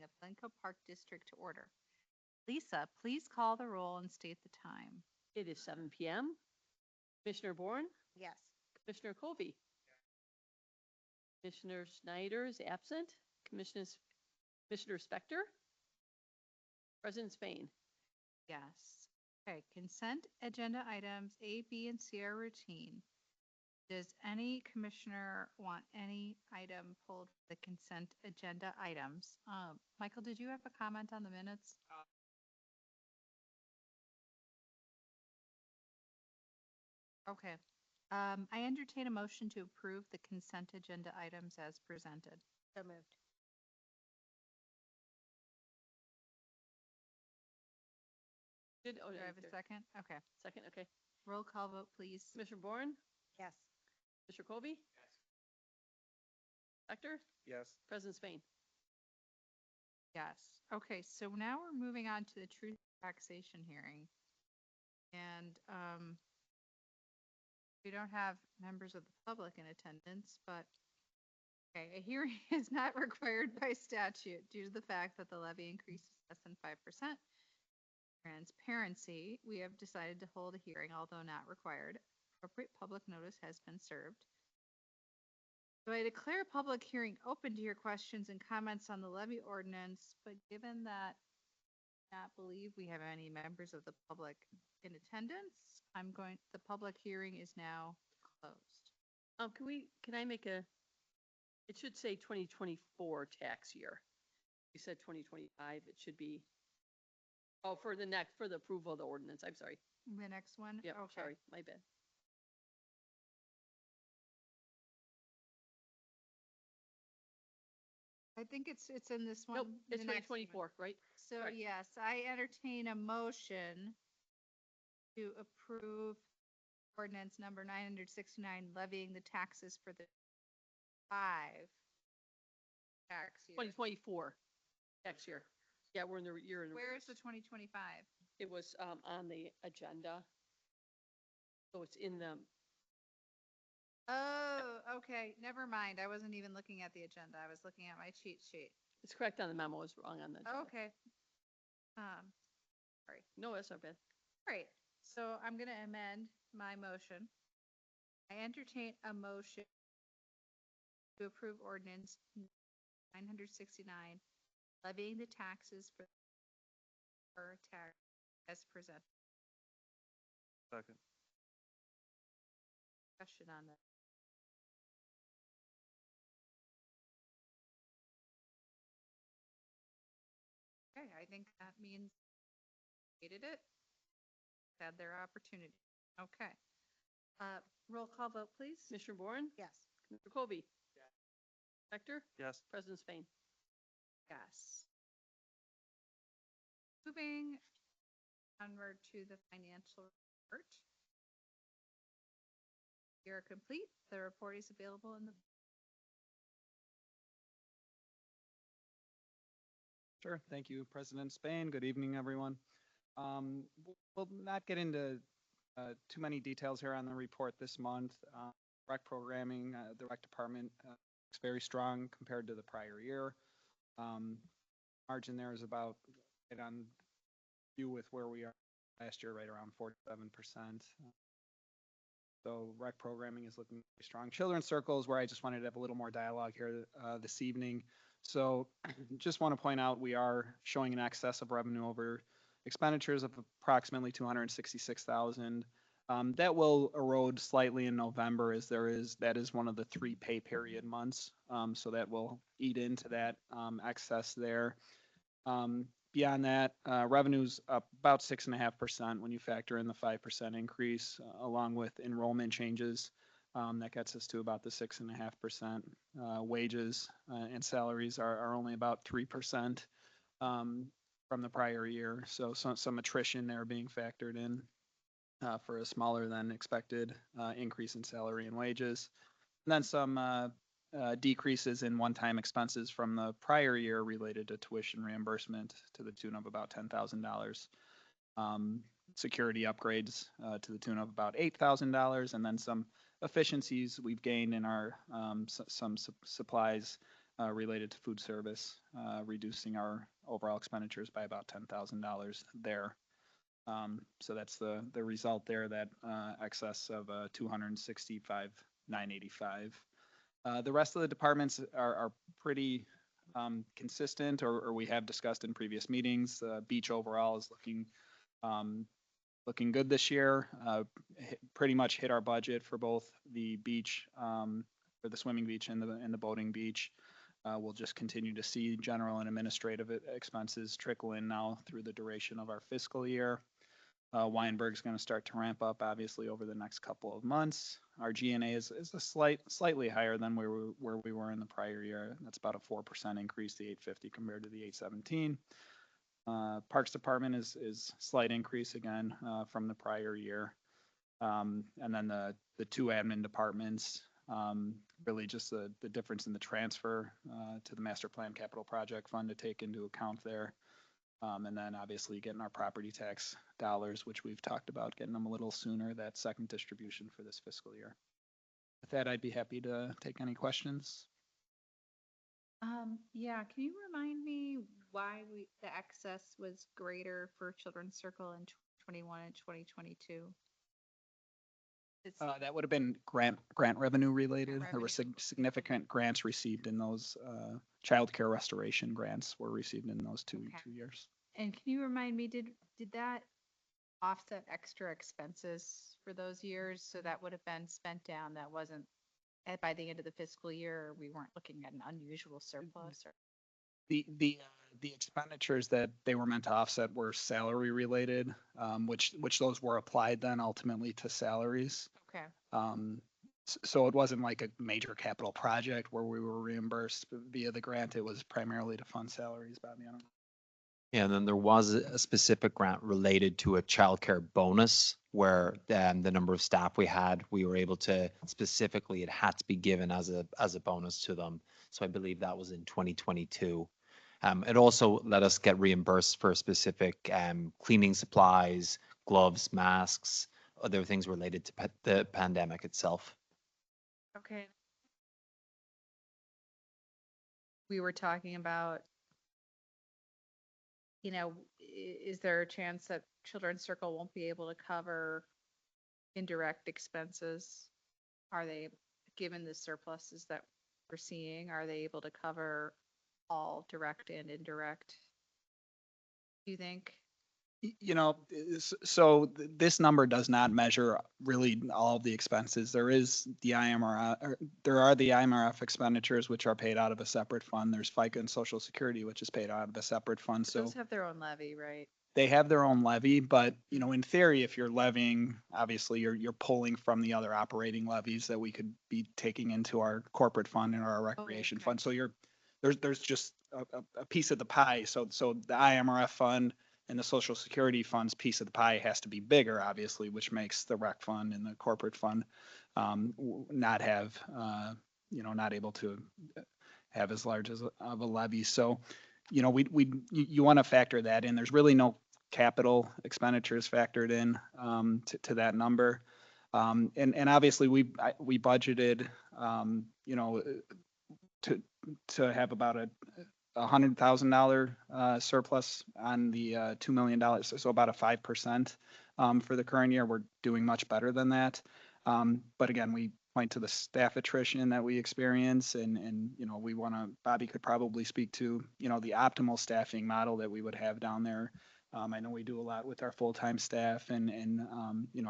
meeting of Glencoe Park District to order. Lisa, please call the roll and state the time. It is 7 p.m. Commissioner Bourne, Yes. Commissioner Colby. Commissioner Schneider is absent. Commissioner Spector. President Spain. Yes. Okay, consent agenda items A, B, and C are routine. Does any commissioner want any item pulled for the consent agenda items? Michael, did you have a comment on the minutes? Okay. I entertain a motion to approve the consent agenda items as presented. So moved. Do Do I have a second? Okay. Second, okay. Roll call vote, please. Commissioner Bourne, Yes. Commissioner Colby. Yes. Spector, Yes. President Spain. Yes. Okay, so now we're moving on to the truth taxation hearing. And we don't have members of the public in attendance, but okay, a hearing is not required by statute due to the fact that the levy increase is less than 5%. Transparency, we have decided to hold a hearing, although not required. Appropriate public notice has been served. So I declare a public hearing open to your questions and comments on the levy ordinance, but given that I do not believe we have any members of the public in attendance, the public hearing is now closed. Can I make it should say 2024 tax year. You said 2025, it should be, for the approval of the ordinance, I'm sorry. The next one? Yep, Okay. sorry, my bad. I think it's in this one. Nope, the it's next one. 2024, right? So Correct. yes, I entertain a motion to approve ordinance number 969 levying the taxes for the 5 tax year. 2024 tax year. Yeah, we're in the year. Where is the 2025? It was on the agenda. So it's in the, Oh, okay. Never mind. I wasn't even looking at the agenda. I was looking at my cheat sheet. it's correct on the memo, it's wrong on the agenda. Okay. Sorry. No, that's not bad. All right. So I'm going to amend my motion. I entertain a motion to approve ordinance 969 levying the taxes for tax as presented. Second. Question on that. Okay, I think that means stated it, had their opportunity. Okay. Roll call vote, please. Commissioner Bourne, Yes. Commissioner Colby. Yes. Spector, Yes. President Spain. Yes. Moving onward to the financial report. You're complete. The report is available in the. Sure. Thank you, President Spain. Good evening, everyone. We'll not get into too many details here on the report this month. Rec programming, the rec department is very strong compared to the prior year. Margin there is about right on view with where we are last year, right around 47%. So rec programming is looking very strong. Children's circles, where I just wanted to have a little more dialogue here this evening. So just want to point out we are showing an excess of revenue over expenditures of approximately $266,000. That will erode slightly in November, as that is one of the 3 pay period months. So that will eat into that excess there. Beyond that, revenue's up about 6.5% when you factor in the 5% increase, along with enrollment changes. That gets us to about the 6.5%. Wages and salaries are only about 3% from the prior year. So some attrition there being factored in for a smaller than expected increase in salary and wages. And then some decreases in one-time expenses from the prior year related to tuition reimbursement to the tune of about $10,000. Security upgrades to the tune of about $8,000, and then some efficiencies we've gained in our some supplies related to food service, reducing our overall expenditures by about $10,000 there. So that's the result there, that excess of 265,985. The rest of the departments are pretty consistent, or we have discussed in previous meetings. Beach overall is looking good this year. Pretty much hit our budget for both the beach, for the swimming beach and the boating beach. We'll just continue to see general and administrative expenses trickle in now through the duration of our fiscal year. Weinberg's going to start to ramp up, obviously, over the next couple of months. Our G&A is a slightly higher than where we were in the prior year. That's about a 4% increase, the 850 compared to the 817. Parks Department is slight increase again from the prior year. And then the two admin departments, really just the difference in the transfer to the Master Plan Capital Project Fund to take into account there. And then obviously getting our property tax dollars, which we've talked about, getting them a little sooner, that second distribution for this fiscal year. With that, I'd be happy to take any questions. Yeah, can you remind me why the excess was greater for Children's Circle in 21 and 2022? It's, That would have been grant revenue related. Grant There were revenue. significant grants received in those, childcare restoration grants were received in those two Okay. years. and can you remind me, did that offset extra expenses for those years? So that would have been spent down, that wasn't, by the end of the fiscal year, we weren't looking at an unusual surplus or? The expenditures that they were meant to offset were salary related, which those were applied then ultimately to salaries. Okay. So it wasn't like a major capital project where we were reimbursed via the grant. It was primarily to fund salaries, Bobby. I don't know. Yeah, and then there was a specific grant related to a childcare bonus where the number of staff we had, we were able to specifically, it had to be given as a bonus to them. So I believe that was in 2022. It also let us get reimbursed for specific cleaning supplies, gloves, masks, other things related to the pandemic itself. Okay. We were talking about, is there a chance that Children's Circle won't be able to cover indirect expenses? Are they, given the surpluses that we're seeing, are they able to cover all direct and indirect? Do you think? So this number does not measure really all of the expenses. There is the IMRF, there are the IMRF expenditures, which are paid out of a separate fund. There's FICA and Social Security, which is paid out of a separate fund. But So those have their own levy, right? they have their own levy, but in theory, if you're levying, obviously you're pulling from the other operating levies that we could be taking into our corporate fund and our recreation okay. fund. So there's just a piece of the pie. So the IMRF fund and the Social Security fund's piece of the pie has to be bigger, obviously, which makes the rec fund and the corporate fund not have, not able to have as large of a levy. So, you want to factor that in. There's really no capital expenditures factored in to that number. And obviously we budgeted, to have about a $100,000 surplus on the $2 million, so about a 5% for the current year. We're doing much better than that. But again, we point to the staff attrition that we experience, and we want to. Bobby could probably speak to the optimal staffing model that we would have down there. I know we do a lot with our full-time staff and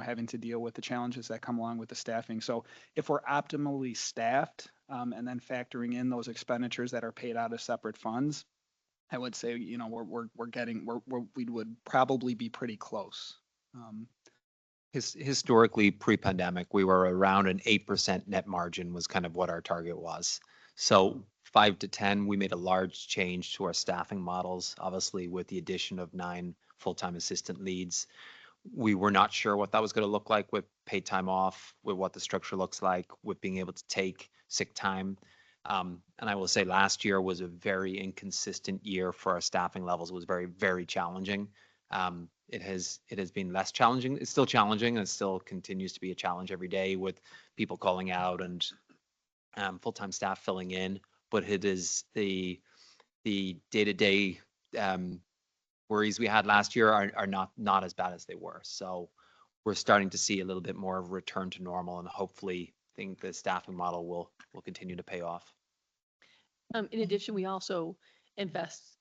having to deal with the challenges that come along with the staffing. So if we're optimally staffed and then factoring in those expenditures that are paid out of separate funds, I would say we would probably be pretty close. Historically, pre-pandemic, we were around an 8% net margin was kind of what our target was. So 5 to 10, we made a large change to our staffing models, obviously with the addition of 9 full-time assistant leads. We were not sure what that was going to look like with paid time off, with what the structure looks like, with being able to take sick time. And I will say last year was a very inconsistent year for our staffing levels. It was very, very challenging. It has been less challenging. It's still challenging, and it still continues to be a challenge every day with people calling out and full-time staff filling in. but it is the day-to-day worries we had last year are not as bad as they were. So we're starting to see a little bit more of a return to normal, and hopefully think the staffing model will continue to pay off. In addition, we also invest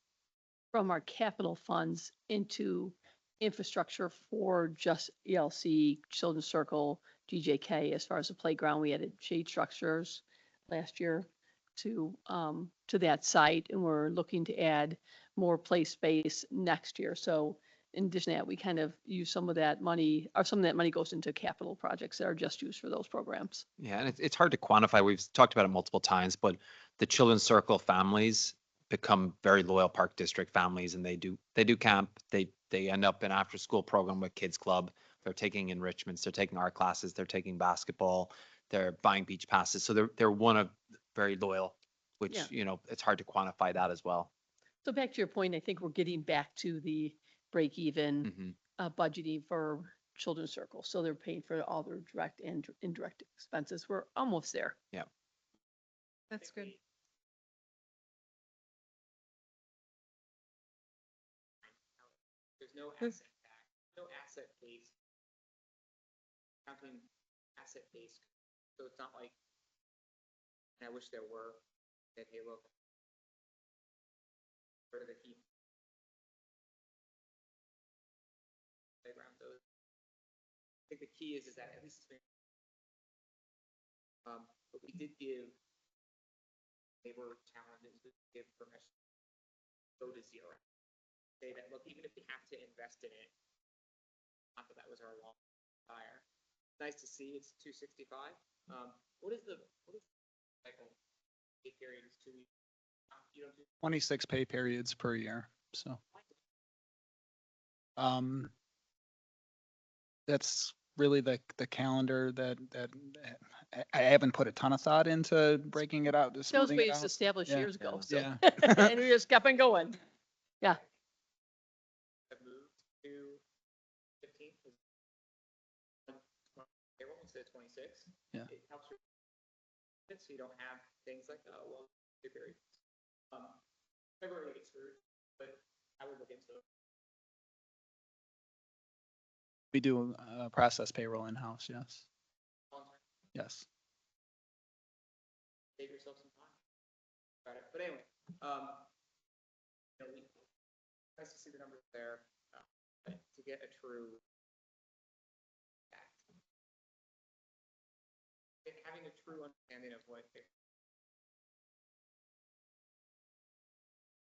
from our capital funds into infrastructure for just ELC, Children's Circle, DJK. As far as the playground, we added shade structures last year to that site, and we're looking to add more play space next year. So in addition to that, we kind of use some of that money, or some of that money goes into capital projects that are just used for those programs. Yeah, and it's hard to quantify. We've talked about it multiple times, but the Children's Circle families become very loyal Park District families, and they do camp. They end up in after school program with Kids Club. They're taking enrichments. They're taking art classes. They're taking basketball. They're buying beach passes. So they're one of very loyal, which Yeah. It's hard to quantify that as well. So back to your point, I think we're getting back to the break even Mhm. budgeting for Children's Circle. So they're paying for all their direct and indirect expenses. We're almost there. That's good. There's no asset back, no asset based. Counting asset based, so it's not like, and I wish there were, that, hey, look, where the heat. Playground those. I think the key is that at least, but we did give labor challenges, we give permission, go to zero. Say that, look, even if we have to invest in it, not that was our long desire. Nice to see it's 265. What is cycle? Pay period is 2 weeks. You don't do 26 pay periods per year, so. That's really the calendar that I haven't put a ton of thought into breaking it out, just That was smoothing it based out. established Yeah. years ago. So. Yeah. And we just kept on going. Yeah. have moved to 15th. Payroll instead of 26. Yeah. It helps you, so you don't have things like, oh, well, pay period. February gets screwed, but I would look into it. We do process payroll in-house, yes. Long term. Yes. Save yourself some time. Got it. But anyway, nice to see the numbers there, to get a true fact. Having a true understanding of what.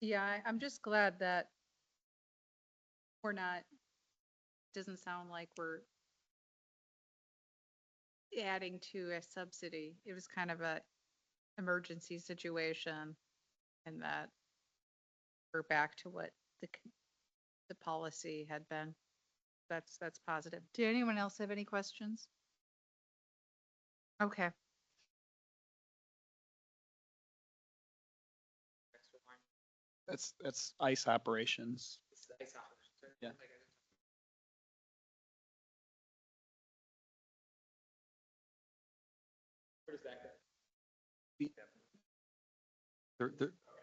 Yeah, I'm just glad that we're not, doesn't sound like we're adding to a subsidy. It was kind of a emergency situation, and that we're back to what the policy had been. That's positive. Do anyone else have any questions? Okay. That's ICE operations. Yeah. Where does that go?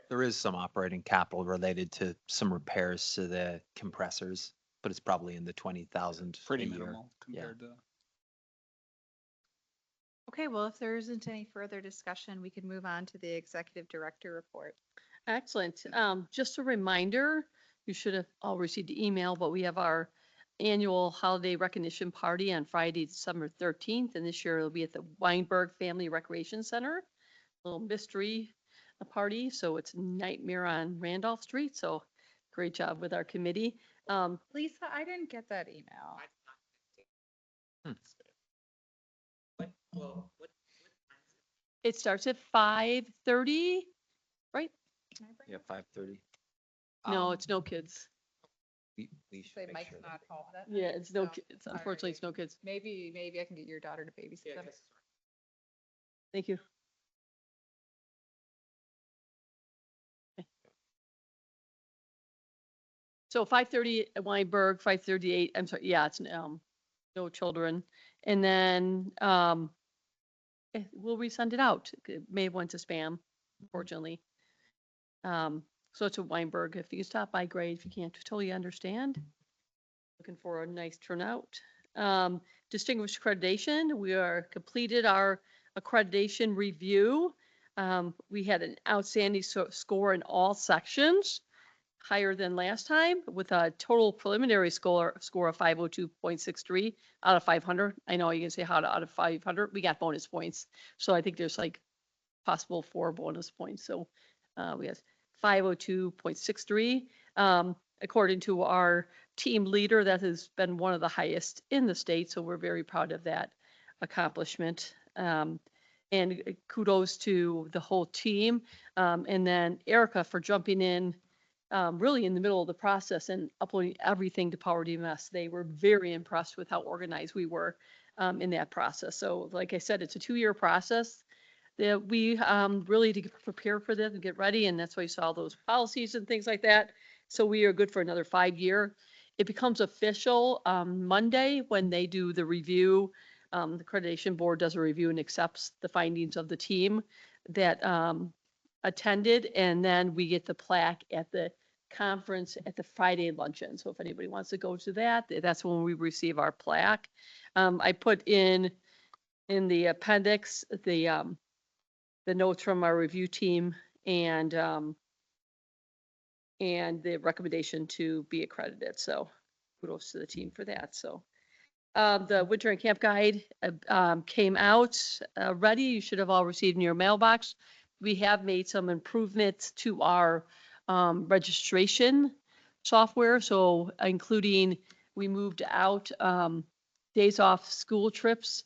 There is some operating capital related to some repairs to the compressors, but it's probably in the 20,000 Pretty a year. minimal compared to. Okay, well, if there isn't any further discussion, we can move on to the executive director report. Excellent. Just a reminder, you should have all received the email, but we have our annual holiday recognition party on Friday, December 13th. And this year it'll be at the Weinberg Family Recreation Center, a little mystery party. So it's Nightmare on Randolph Street. So great job with our committee. Lisa, I didn't get that email. Well, what time is it? It starts at 5:30, right? Can I bring Yeah, it? 5:30. No, it's no kids. We should Say make Mike's sure that- not home that Yeah, night, it's no so- kids. Unfortunately, it's no kids. Maybe I can get your daughter to babysit Yeah, them. that's Thank you. So 5:30 at Weinberg, 5:38, I'm sorry, yeah, it's, no children. And then, we'll resend it out. It may have went to spam. unfortunately. So it's a Weinberg. If you can stop by, great. If you can't, totally understand. Looking for a nice turnout. Distinguished accreditation, we are completed our accreditation review. We had an outstanding score in all sections, higher than last time, with a total preliminary score of 502.63 out of 500. I know you can say how to out of 500. We got bonus points, so I think there's like possible 4 bonus points. So we have 502.63. According to our team leader, that has been one of the highest in the state. So we're very proud of that accomplishment. And kudos to the whole team. And then Erica for jumping in really in the middle of the process and uploading everything to Power DMS. They were very impressed with how organized we were in that process. So like I said, it's a 2-year process that we really to prepare for this and get ready. And that's why you saw those policies and things like that. So we are good for another 5-year. It becomes official Monday when they do the review. The accreditation board does a review and accepts the findings of the team that attended. And then we get the plaque at the conference at the Friday luncheon. So if anybody wants to go to that, that's when we receive our plaque. I put in the appendix the notes from our review team and the recommendation to be accredited. So kudos to the team for that. So the winter and camp guide came out ready. You should have all received in your mailbox. We have made some improvements to our registration software. So including we moved out days off school trips.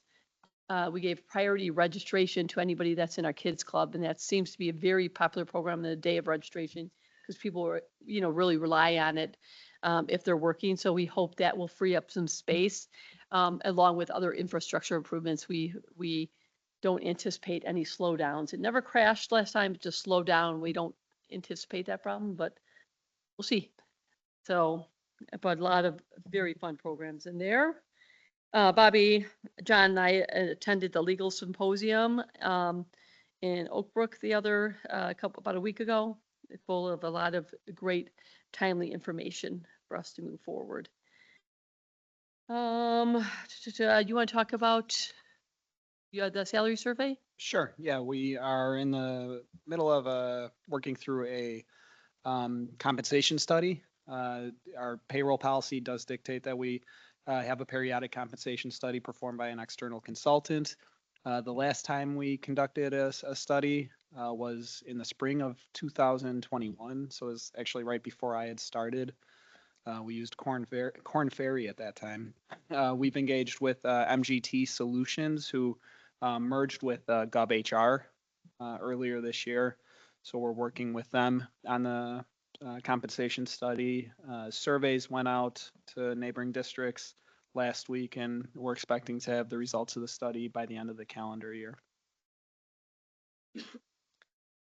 We gave priority registration to anybody that's in our kids club, and that seems to be a very popular program in the day of registration because people are, really rely on it if they're working. So we hope that will free up some space along with other infrastructure improvements. We don't anticipate any slowdowns. It never crashed last time, it just slowed down. We don't anticipate that problem, but we'll see. So, but a lot of very fun programs in there. Bobby, John, and I attended the legal symposium in Oak Brook about a week ago, full of a lot of great, timely information for us to move forward. You want to talk about the salary survey? Sure. Yeah, we are in the middle of working through a compensation study. Our payroll policy does dictate that we have a periodic compensation study performed by an external consultant. The last time we conducted a study was in the spring of 2021, so it was actually right before I had started. We used Corn Ferry at that time. We've engaged with MGT Solutions, who merged with GovHR earlier this year. So we're working with them on the compensation study. Surveys went out to neighboring districts last week, and we're expecting to have the results of the study by the end of the calendar year.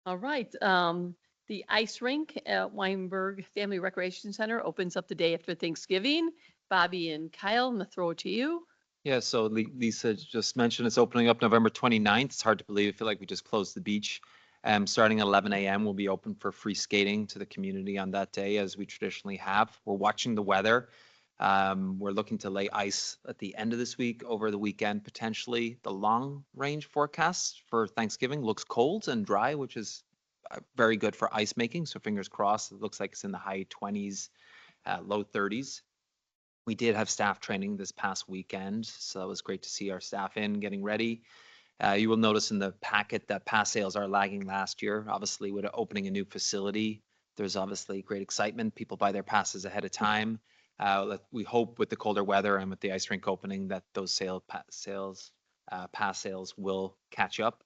All right. The ice rink at Weinberg Family Recreation Center opens up the day after Thanksgiving. Bobby and Kyle, I'm going to throw it to you. Yeah, so Lisa just mentioned it's opening up November 29th. It's hard to believe. I feel like we just closed the beach. Starting at 11 a.m. we'll be open for free skating to the community on that day, as we traditionally have. We're watching the weather. We're looking to lay ice at the end of this week, over the weekend, potentially. The long range forecast for Thanksgiving looks cold and dry, which is very good for ice making. So fingers crossed. It looks like it's in the high 20s, low 30s. We did have staff training this past weekend, so it was great to see our staff getting ready. You will notice in the packet that pass sales are lagging last year. Obviously, with opening a new facility, there's obviously great excitement. People buy their passes ahead of time. We hope with the colder weather and with the ice rink opening that those pass sales will catch up.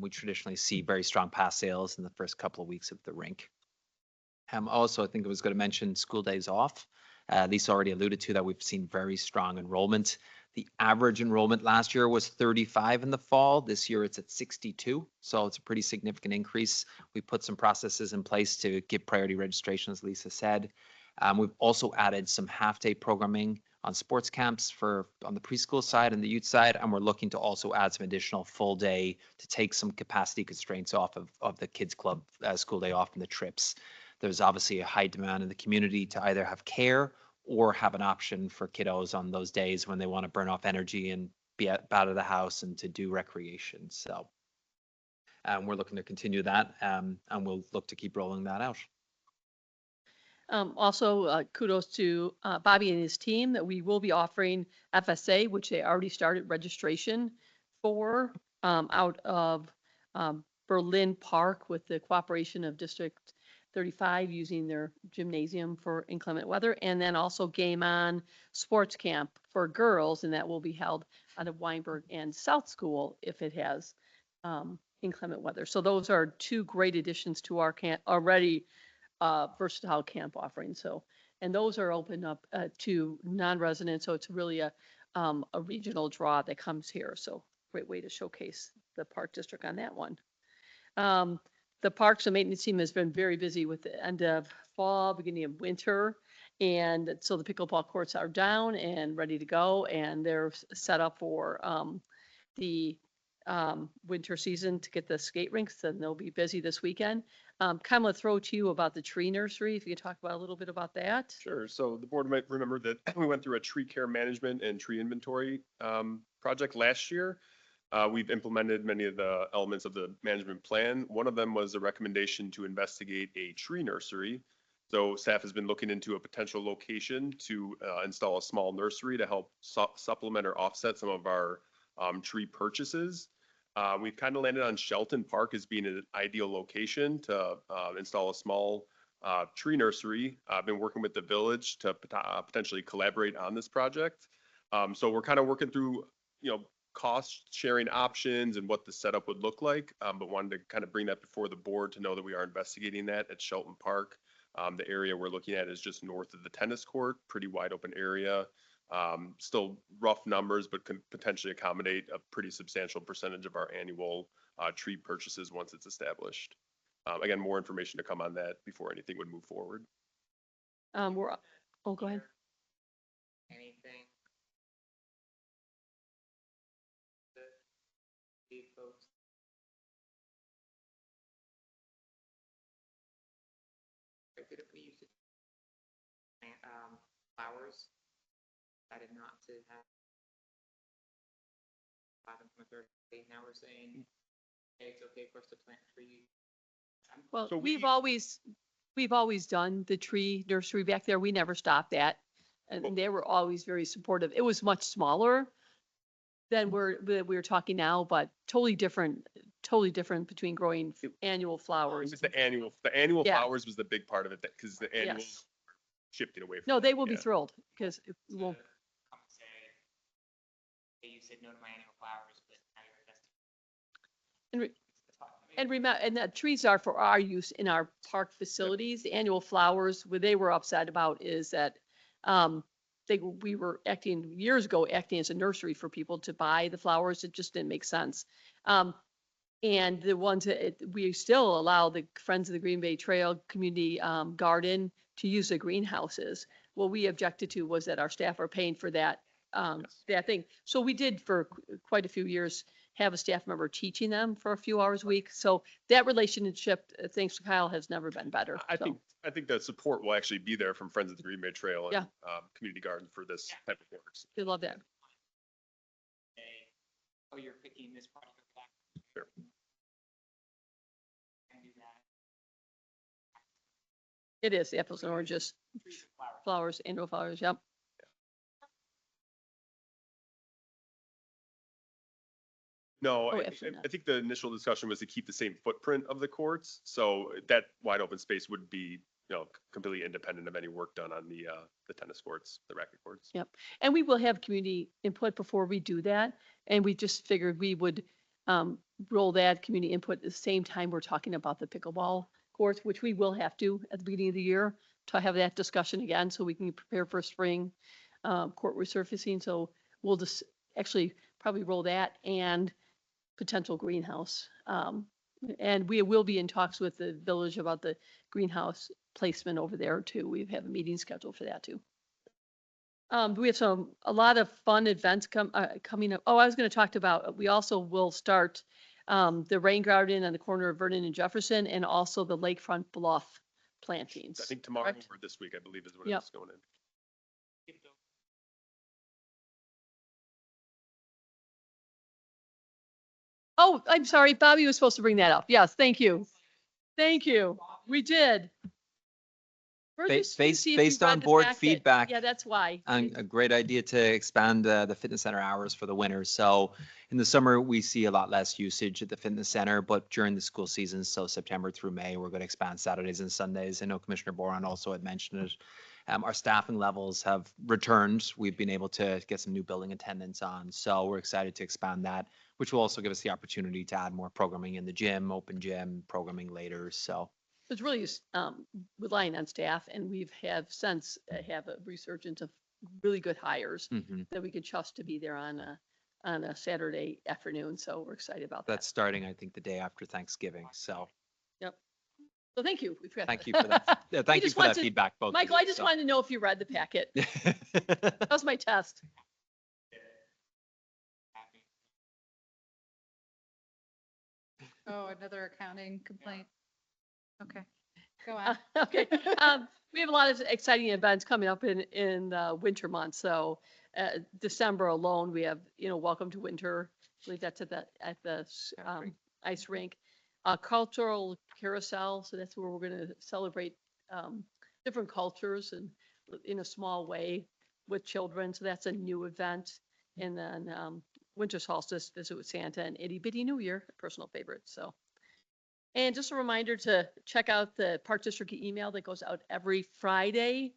We traditionally see very strong pass sales in the first couple of weeks of the rink. Also, I think I was going to mention school days off. Lisa already alluded to that we've seen very strong enrollment. The average enrollment last year was 35 in the fall. This year it's at 62. So it's a pretty significant increase. We put some processes in place to give priority registration, as Lisa said. We've also added some half-day programming on sports camps on the preschool side and the youth side. And we're looking to also add some additional full day to take some capacity constraints off of the kids club school day off and the trips. There's obviously a high demand in the community to either have care or have an option for kiddos on those days when they want to burn off energy and be out of the house and to do recreation. So we're looking to continue that, and we'll look to keep rolling that out. Also, kudos to Bobby and his team that we will be offering FSA, which they already started registration for out of Berlin Park with the cooperation of District 35 using their gymnasium for inclement weather, and then also Game On Sports Camp for girls, and that will be held out of Weinberg and South School if it has inclement weather. So those are two great additions to our camp already versatile camp offering. So, and those are open up to non-residents. So it's really a regional draw that comes here. So great way to showcase the park district on that one. The parks and maintenance team has been very busy with the end of fall, beginning of winter. And so the pickleball courts are down and ready to go. And they're set up for the winter season to get the skate rinks, and they'll be busy this weekend. Kind of throw to you about the tree nursery, if you could talk about a little bit about that. Sure. So the board might remember that we went through a tree care management and tree inventory project last year. We've implemented many of the elements of the management plan. One of them was a recommendation to investigate a tree nursery. So staff has been looking into a potential location to install a small nursery to help supplement or offset some of our tree purchases. We've kind of landed on Shelton Park as being an ideal location to install a small tree nursery. I've been working with the village to potentially collaborate on this project. So we're kind of working through, cost sharing options and what the setup would look like, but wanted to kind of bring that before the board to know that we are investigating that at Shelton Park. The area we're looking at is just north of the tennis court, pretty wide open area. Still rough numbers, but can potentially accommodate a pretty substantial percentage of our annual tree purchases once it's established. Again, more information to come on that before anything would move forward. Go ahead. Anything? The folks. If we used to plant flowers, decided not to have bottom from a third grade. Now we're saying, hey, it's okay for us to plant trees. Well, So we've always done the tree nursery back there. We never stopped that. And Well- they were always very supportive. It was much smaller than we're talking now, but totally different between growing annual It flowers. was the annual Yeah. flowers was the big part of it because the annual Yes. shifting away from. No, that, they will be yeah. thrilled because it will, Come and say, hey, you said no to my annual flowers, but now you're investing. and, remember, and the trees are for our use in our park facilities. The annual flowers, what they were upset about is that, we were years ago acting as a nursery for people to buy the flowers. It just didn't make sense. And the ones that we still allow the Friends of the Green Bay Trail Community Garden to use the greenhouses. What we objected to was that our staff are paying for that, that thing. So we did for quite a few years have a staff member teaching them for a few hours a week. So that relationship, thanks to Kyle, has never been better. I So, think the support will actually be there from Friends of the Green Bay Trail and Yeah. Community Garden for this type of work. we love that. Say, oh, you're picking this particular flower. Sure. And do that. It is apples and oranges, Trees and flowers. flowers, annual flowers. Yep. No, Oh, absolutely not. I think the initial discussion was to keep the same footprint of the courts. So that wide open space would be, completely independent of any work done on the tennis courts, the racket courts. Yep. And we will have community input before we do that. And we just figured we would roll that community input at the same time we're talking about the pickleball courts, which we will have to at the beginning of the year to have that discussion again so we can prepare for spring court resurfacing. So we'll just actually probably roll that and potential greenhouse. And we will be in talks with the village about the greenhouse placement over there too. We have a meeting scheduled for that too. We have a lot of fun events coming up. Oh, I was going to talk about, we also will start the rain garden on the corner of Vernon and Jefferson, and also the lakefront bluff plantings. I think tomorrow correct? or this week, I believe is when Yep. it's going in. Oh, I'm sorry, Bobby was supposed to bring that up. Yes, thank you. Thank you. We did. We're just to see if you Based on read the board packet. feedback, Yeah, that's why. and a great idea to expand the fitness center hours for the winter. So in the summer, we see a lot less usage at the fitness center, but during the school season, so September through May, we're going to expand Saturdays and Sundays. I know Commissioner Boron also had mentioned it. Our staffing levels have returned. We've been able to get some new building attendants on. So we're excited to expand that, which will also give us the opportunity to add more programming in the gym, open gym, programming later. So It's really relying on staff, and we've since have a resurgence of really good hires mhm, that we could trust to be there on a Saturday afternoon. So we're excited about that. that's starting, I think, the day after Thanksgiving. So Yep. So thank you. thank you for that. Yeah, thank you just for that wanted- feedback, both of Michael, you, I just so. wanted to know if you read the packet. That was my test. Oh, another accounting complaint. Okay, go on. Okay. We have a lot of exciting events coming up in the winter months. So December alone, we have, Welcome to Winter. I believe that's at the ice rink. Cultural carousel. So that's where we're going to celebrate different cultures and in a small way with children. So that's a new event. And then winter solstice visit with Santa and Itty Bitty New Year, a personal favorite. So. And just a reminder to check out the Park District email that goes out every Friday,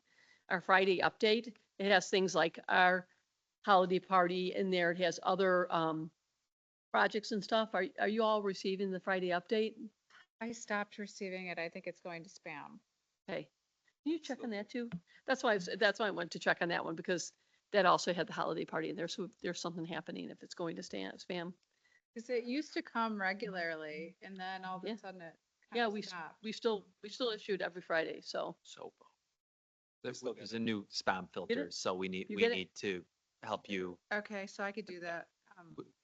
our Friday update. It has things like our holiday party in there. It has other projects and stuff. Are you all receiving the Friday update? I stopped receiving it. I think it's going to spam. Okay. Can you check on that too? That's why I went to check on that one, because that also had the holiday party in there. So if there's something happening, if it's going to spam. Because it used to come regularly and then all of Yeah. a sudden it Yeah, kind we of stopped. still issue it every Friday. So So there's a new spam filter, so we You get it? need to help you. Okay, so I could do that.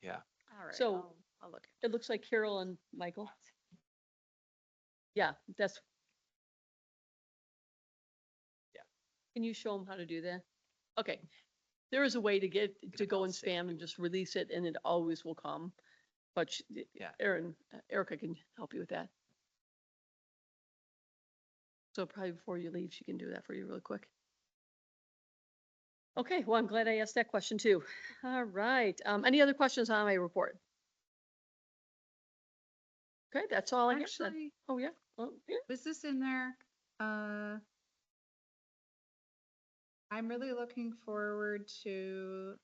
Yeah. All right, So- I'll look. it looks like Carol and Michael. Yeah, that's. Yeah. Can you show them how to do that? Okay. There is a way to can go in announce it. spam and just release it, and it always will come. But Yeah. Erica can help you with that. So probably before you leave, she can do that for you really quick. Okay, well, I'm glad I asked that question too. All right. Any other questions on my report? Okay, that's all I have then. Actually, Oh, yeah. Oh, yeah. was this in there? I'm really looking forward to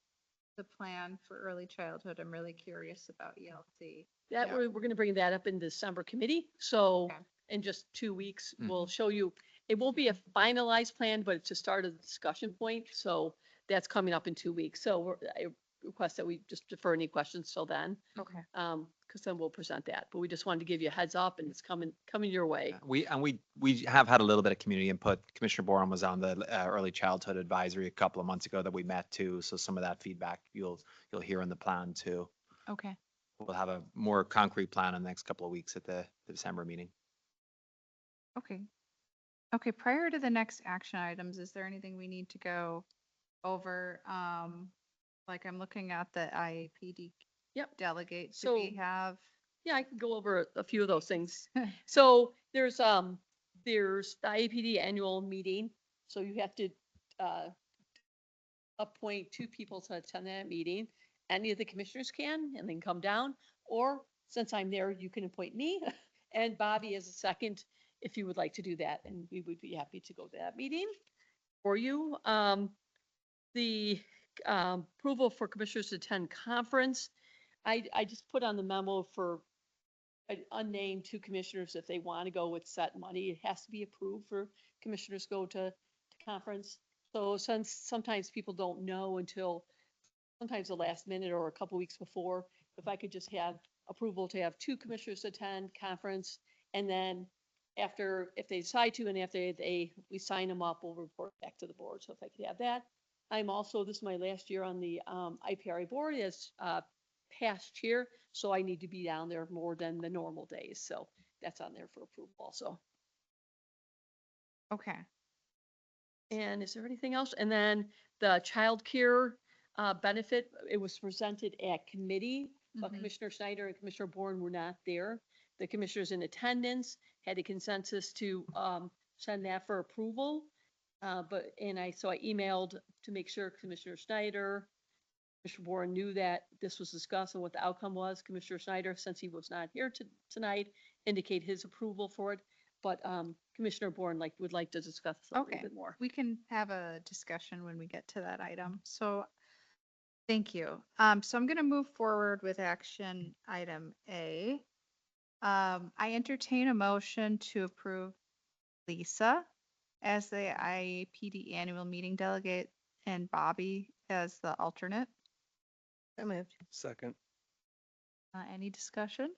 the plan for early childhood. I'm really curious about ELC. That, Yeah. we're gonna bring that up in December committee, so Okay. in just 2 weeks, Mhm. we'll show you. It won't be a finalized plan, but it's a start of the discussion point, so that's coming up in 2 weeks. So I request that we just defer any questions till then, Okay. because then we'll present that. But we just wanted to give you a heads up, and it's coming your way. Yeah, we have had a little bit of community input. Commissioner Boren was on the early childhood advisory a couple of months ago that we met too. So some of that feedback you'll hear in the plan too. Okay. We'll have a more concrete plan in the next couple of weeks at the December meeting. Okay. Okay, prior to the next action items, is there anything we need to go over? Like I'm looking at the IAPD Yep. delegate. Do So- we have? Yeah, I can go over a few of those things. So there's the IAPD annual meeting, so you have to appoint 2 people to attend that meeting. Any of the commissioners can, and then come down, or since I'm there, you can appoint me and Bobby as a second if you would like to do that, and we would be happy to go to that meeting for you. The approval for commissioners to attend conference, I just put on the memo for unnamed 2 commissioners if they want to go with set money. It has to be approved for commissioners to go to conference. So since sometimes people don't know until sometimes the last minute or a couple weeks before, if I could just have approval to have 2 commissioners attend conference, and then if they decide to, and after we sign them up, we'll report back to the board. So if I could have that. I'm also, this is my last year on the IPRA board as past chair, so I need to be down there more than the normal days. So that's on there for approval also. Okay. And is there anything else? And then the childcare benefit, it was presented at committee, but Mhm. Commissioner Snyder and Commissioner Bourne were not there. The commissioners in attendance had a consensus to send that for approval. So I emailed to make sure Commissioner Snyder, Commissioner Bourne knew that this was discussed and what the outcome was. Commissioner Snyder, since he was not here tonight, indicate his approval for it. But Commissioner Bourne would like to discuss this a little Okay. bit more. We can have a discussion when we get to that item. So thank you. So I'm going to move forward with action item A. I entertain a motion to approve Lisa as the IAPD annual meeting delegate and Bobby as the alternate. So moved. Second. Any discussion?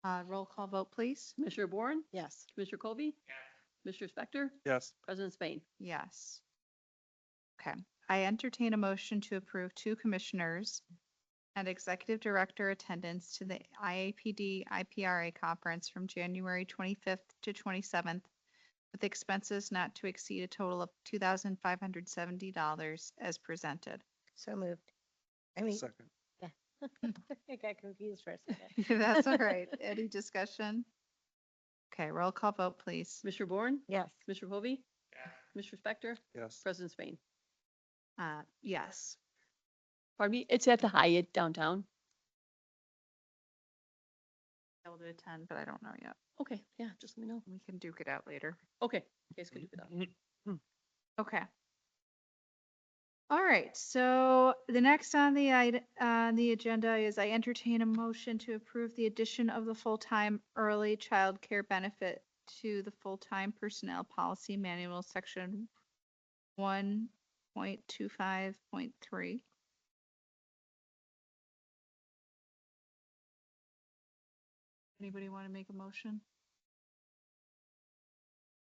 Roll call vote, please. Commissioner Bourne, Yes. Commissioner Kobe, Commissioner Spector, Yes. President Spain. Yes. Okay. I entertain a motion to approve two commissioners and executive director attendance to the IAPD IPRA conference from January 25th to 27th with expenses not to exceed a total of $2,570 as presented. So moved. I mean, Second. I got confused for a second. That's all right. Any discussion? Okay, roll call vote, please. Commissioner Bourne, Yes. Commissioner Kobe, Commissioner Spector, Yes. President Spain. Yes. Pardon me, it's at the Hyatt downtown. Able to attend, but I don't know yet. Okay, yeah, just let me know. We can duke it out later. Okay, case can do that. Okay. All right, so the next on the agenda is I entertain a motion to approve the addition of the full-time early childcare benefit to the full-time personnel policy manual, section 1.25.3. Anybody want to make a motion?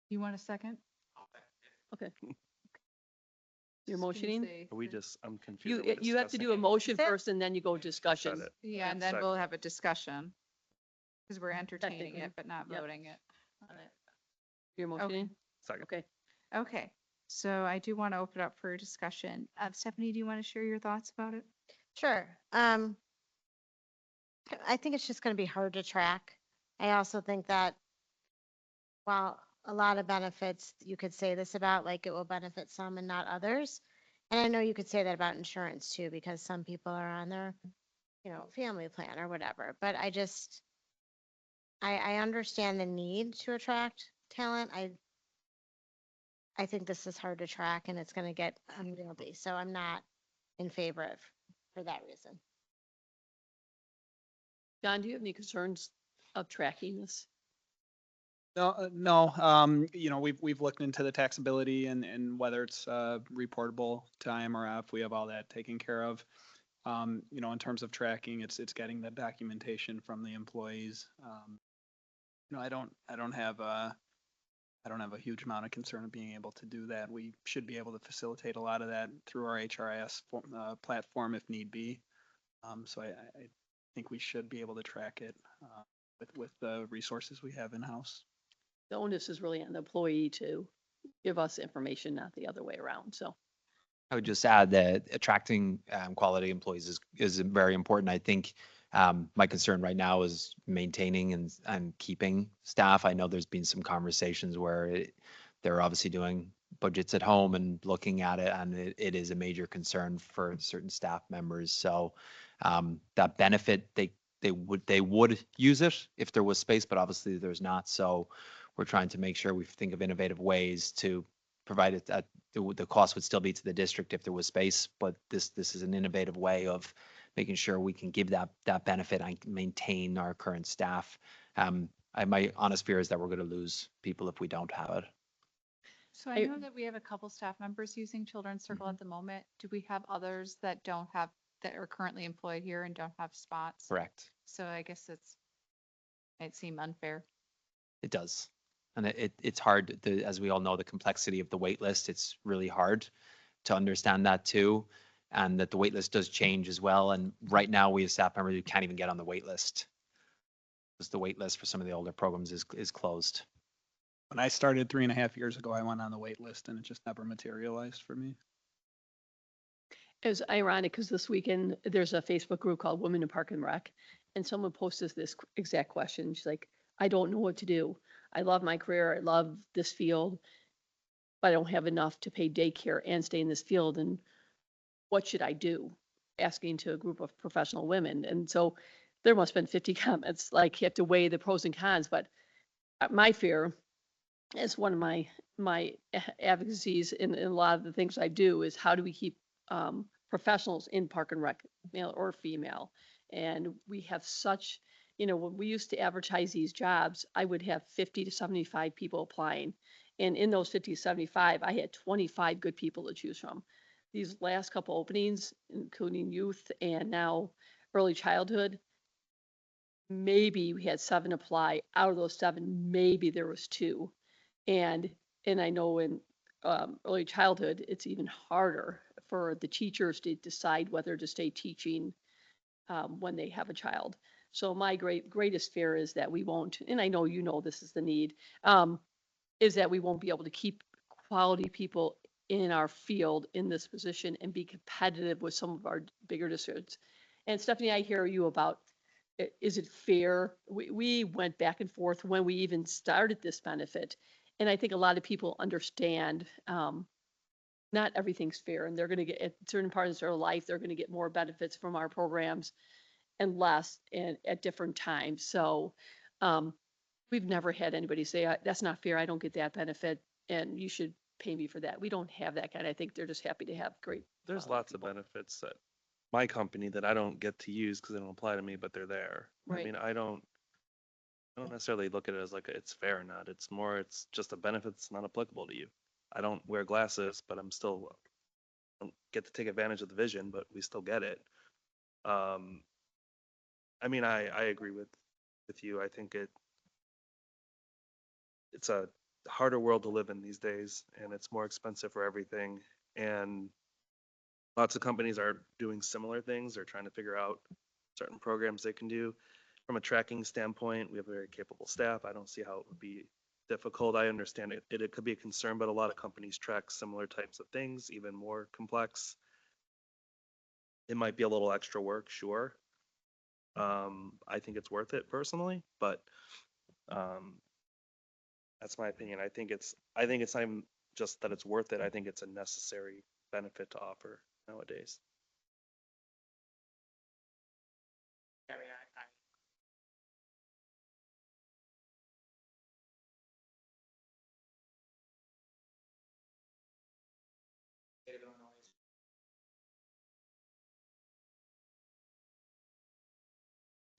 You want a second? Okay. You're Just gonna motioning? say Are we for- just, I'm confused. You have to do a motion That's it. first and then you go discussion. Got it. Yeah, and then Second. we'll have a discussion. Because we're entertaining Technically, it, but not yep. voting it. You're motioning? Second. Okay. Okay, so I do want to open up for discussion. Stephanie, do you want to share your thoughts about it? Sure. I think it's just going to be hard to track. I also think that while a lot of benefits, you could say this about, like it will benefit some and not others. And I know you could say that about insurance too, because some people are on their, family plan or whatever. But I understand the need to attract talent. I think this is hard to track and it's going to get unwieldy. So I'm not in favor of for that reason. John, do you have any concerns of tracking this? No, we've looked into the taxability and whether it's reportable to IMRF, we have all that taken care of. In terms of tracking, it's getting the documentation from the employees. I don't have a huge amount of concern of being able to do that. We should be able to facilitate a lot of that through our HRIS platform if need be. So I think we should be able to track it with the resources we have in-house. The onus is really on the employee to give us information, not the other way around. So I would just add that attracting quality employees is very important. I think my concern right now is maintaining and keeping staff. I know there's been some conversations where they're obviously doing budgets at home and looking at it, and it is a major concern for certain staff members. So that benefit, they would use it if there was space, but obviously there's not. So we're trying to make sure we think of innovative ways to provide it at the cost would still be to the district if there was space, but this is an innovative way of making sure we can give that benefit and maintain our current staff. My honest fear is that we're going to lose people if we don't have it. So I know that we have a couple staff members using Children's Circle at the moment. Do we have others that don't have, that are currently employed here and don't have spots? Correct. So I guess it seem unfair. It does. And it's hard, as we all know, the complexity of the wait list, it's really hard to understand that too. And that the wait list does change as well. And right now we have staff members who can't even get on the wait list. Because the wait list for some of the older programs is closed. When I started 3.5 years ago, I went on the wait list and it just never materialized for me. It was ironic because this weekend there's a Facebook group called Women in Park and Rec, and someone posted this exact question. She's like, I don't know what to do. I love my career. I love this field, but I don't have enough to pay daycare and stay in this field. And what should I do? Asking to a group of professional women. And so there must have been 50 comments, like you have to weigh the pros and cons. But my fear, as one of my advocacies in a lot of the things I do, is how do we keep professionals in Park and Rec, male or female? And we have such, when we used to advertise these jobs, I would have 50 to 75 people applying. And in those 50 to 75, I had 25 good people to choose from. These last couple openings, including youth and now early childhood, maybe we had 7 apply. Out of those 7, maybe there was 2. And I know in early childhood, it's even harder for the teachers to decide whether to stay teaching when they have a child. So my greatest fear is that we won't, and I know this is the need, is that we won't be able to keep quality people in our field in this position and be competitive with some of our bigger districts. And Stephanie, I hear you about, is it fair? We went back and forth when we even started this benefit. And I think a lot of people understand not everything's fair, and they're going to get at certain parts of their life, they're going to get more benefits from our programs and less at different times. So we've never had anybody say, that's not fair, I don't get that benefit, and you should pay me for that. We don't have that kind. I think they're just happy to have great. There's lots of benefits that my company that I don't get to use because they don't apply to me, but they're there. I Right. mean, I don't necessarily look at it as like it's fair or not. It's just a benefit that's not applicable to you. I don't wear glasses, but I don't get to take advantage of the vision, but we still get it. I mean, I agree with you. I think it's a harder world to live in these days, and it's more expensive for everything. And lots of companies are doing similar things. They're trying to figure out certain programs they can do. From a tracking standpoint, we have a very capable staff. I don't see how it would be difficult. I understand it could be a concern, but a lot of companies track similar types of things, even more complex. It might be a little extra work, sure. I think it's worth it personally, but that's my opinion. I think it's not even just that it's worth it. I think it's a necessary benefit to offer nowadays. I mean, state of Illinois.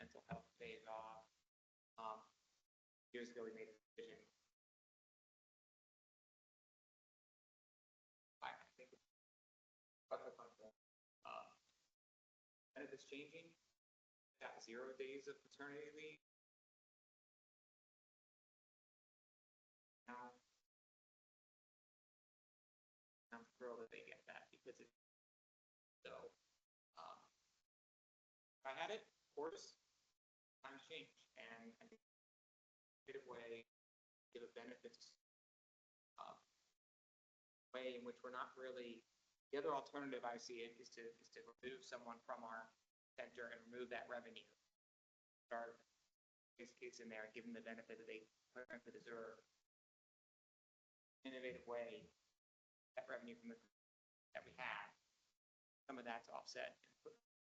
Mental health pays off. Years ago, we made a decision. I think benefits changing. Got 0 days of paternity leave. Now, I'm thrilled that they get that because so. If I had it, of course, times change, and I think a way give a benefits way in which we're not really. The other alternative I see it is to remove someone from our center and remove that revenue. Start case in there and give them the benefit that they deserve. Innovative way that revenue from that we have, some of that's offset.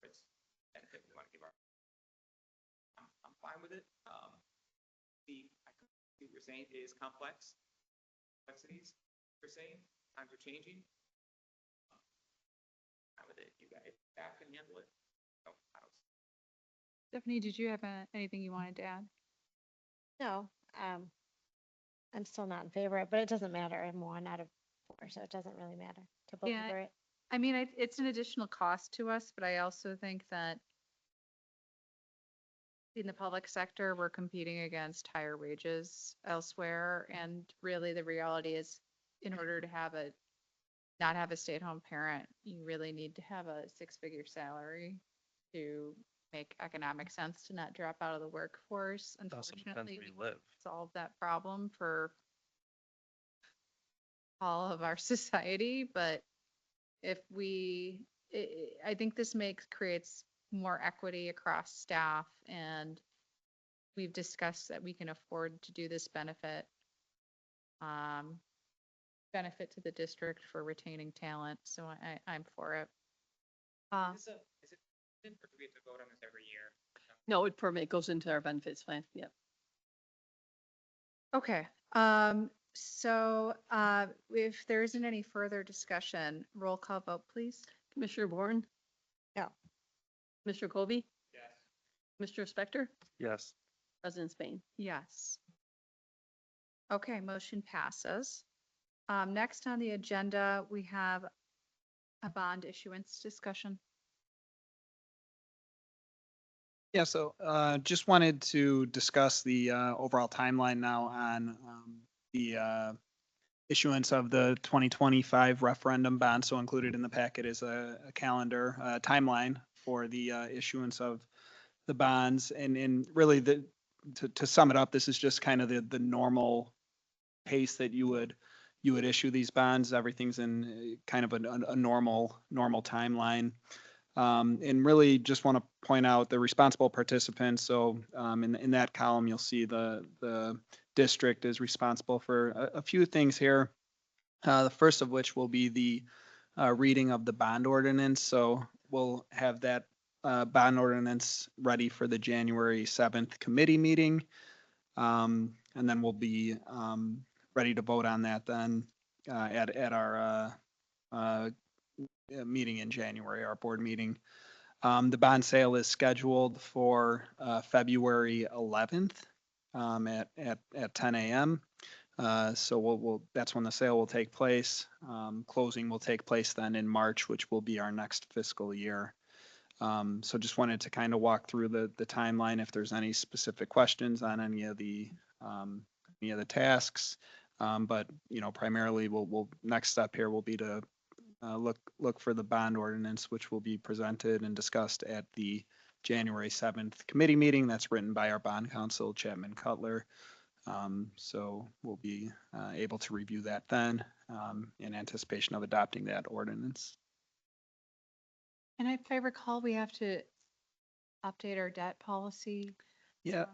It's benefit we want to give our. I'm fine with it. I see what you're saying. It is complex. Complexities. You're saying times are changing. Fine with it. You guys, staff can handle it. No, I don't. Stephanie, did you have anything you wanted to add? No, I'm still not in favor of it, but it doesn't matter. I'm 1 out of 4, so it doesn't really matter to vote Yeah. for it. I mean, it's an additional cost to us, but I also think that in the public sector, we're competing against higher wages elsewhere. And really the reality is in order to have a not have a stay-at-home parent, you really need to have a six-figure salary to make economic sense to not drop out of the workforce. It also depends Unfortunately, where you we live. solve that problem for all of our society, but if we, I think this creates more equity across staff, and we've discussed that we can afford to do this benefit. Benefit to the district for retaining talent, so I'm for it. Is it, or do we have to vote on this every year? No, it goes into our benefits plan. Yep. Okay, so, if there isn't any further discussion, roll call vote, please. Commissioner Bourne? No. Commissioner Kobe? Yes. Commissioner Spector? Yes. President Spain? Yes. Okay, motion passes. Next on the agenda, we have a bond issuance discussion. Yeah, so just wanted to discuss the overall timeline now on the issuance of the 2025 referendum bond. So included in the packet is a calendar timeline for the issuance of the bonds. And really, to sum it up, this is just kind of the normal pace that you would issue these bonds. Everything's in kind of a normal timeline. And really just want to point out the responsible participants. So in that column, you'll see the district is responsible for a few things here. The first of which will be the reading of the bond ordinance. So we'll have that bond ordinance ready for the January 7th committee meeting. And then we'll be ready to vote on that then at our meeting in January, our board meeting. The bond sale is scheduled for February 11th at 10 a.m. So that's when the sale will take place. Closing will take place then in March, which will be our next fiscal year. So just wanted to kind of walk through the timeline if there's any specific questions on any of the tasks. But primarily we'll next step here will be to look for the bond ordinance, which will be presented and discussed at the January 7th committee meeting. That's written by our bond counsel, Chapman Cutler. So we'll be able to review that then in anticipation of adopting that ordinance. And if I recall, we have to update our debt policy. Yeah,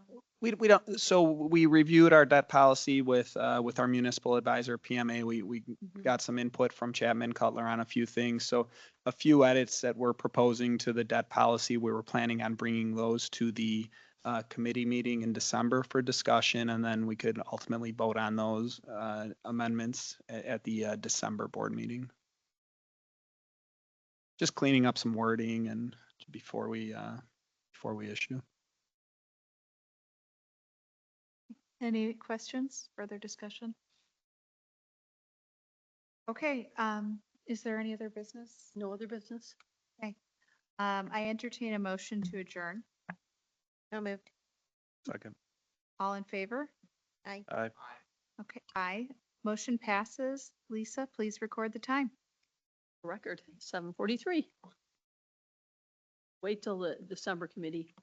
we don't, so we reviewed our debt policy with our municipal advisor, PMA. We got some input from Chapman Cutler on a few things. So a few edits that we're proposing to the debt policy, we were planning on bringing those to the committee meeting in December for discussion, and then we could ultimately vote on those amendments at the December board meeting. Just cleaning up some wording and before we issue. Any questions, further discussion? Okay, is there any other business? No other business? I entertain a motion to adjourn. No moved. Second. All in favor? Aye. Aye. Okay, aye. Motion passes. Lisa, please record the time. Record 7:43. Wait till the December committee.